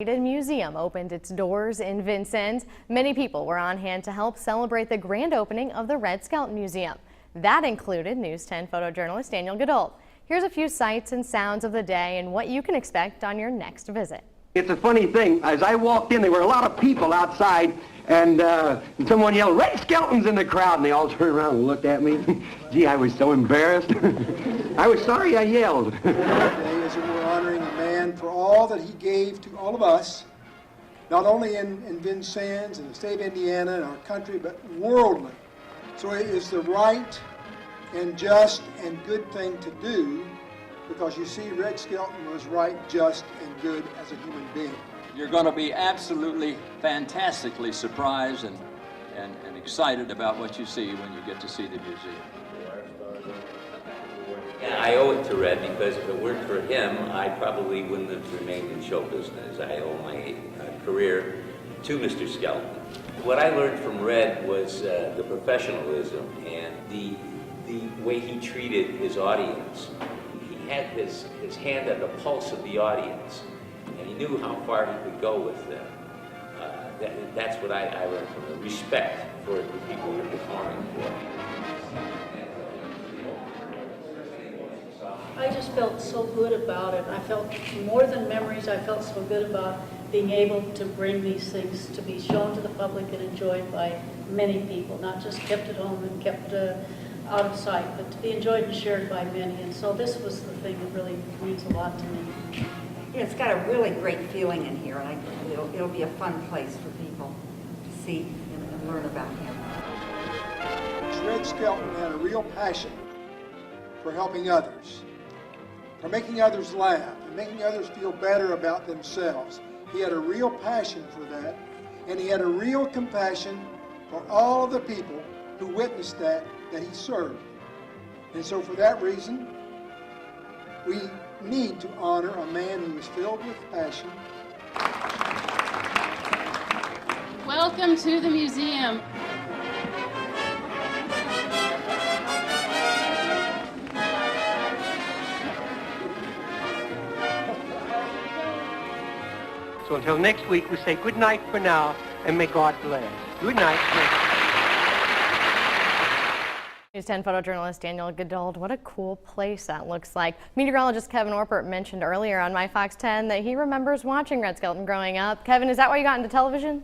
Museum opened its doors in Vincennes. Many people were on hand to help celebrate the grand opening of the Red Skelton Museum. That included News 10 photojournalist Daniel Goodall. Here's a few sights and sounds of the day and what you can expect on your next visit. It's a funny thing. As I walked in, there were a lot of people outside, and someone yelled, "Red Skelton's in the crowd," and they all turned around and looked at me. Gee, I was so embarrassed. I was sorry I yelled. Today is that we're honoring a man for all that he gave to all of us, not only in Vincennes and the state of Indiana and our country, but worldly. So it is the right and just and good thing to do, because you see, Red Skelton was right, just, and good as a human being. You're going to be absolutely fantastically surprised and excited about what you see when you get to see the museum. Yeah, I owe it to Red, because if it weren't for him, I probably wouldn't have remained in show business. I owe my career to Mr. Skelton. What I learned from Red was the professionalism and the way he treated his audience. He had his hand on the pulse of the audience, and he knew how far he could go with them. That's what I learned from him, respect for the people you're performing for. I just felt so good about it. I felt more than memories. I felt so good about being able to bring these things to be shown to the public and enjoyed by many people, not just kept at home and kept out of sight, but to be enjoyed and shared by many. And so this was the thing that really means a lot to me. Yeah, it's got a really great feeling in here, and it'll be a fun place for people to see and learn about him. Red Skelton had a real passion for helping others, for making others laugh, and making others feel better about themselves. He had a real passion for that, and he had a real compassion for all of the people who witnessed that he served. And so for that reason, we need to honor a man who is filled with passion. Welcome to the museum. So until next week, we say good night for now, and may God bless. Good night. News 10 photojournalist Daniel Goodall. What a cool place that looks like. Meteorologist Kevin Orpert mentioned earlier on My Fox 10 that he remembers watching Red Skelton growing up. Kevin, is that why you got into television?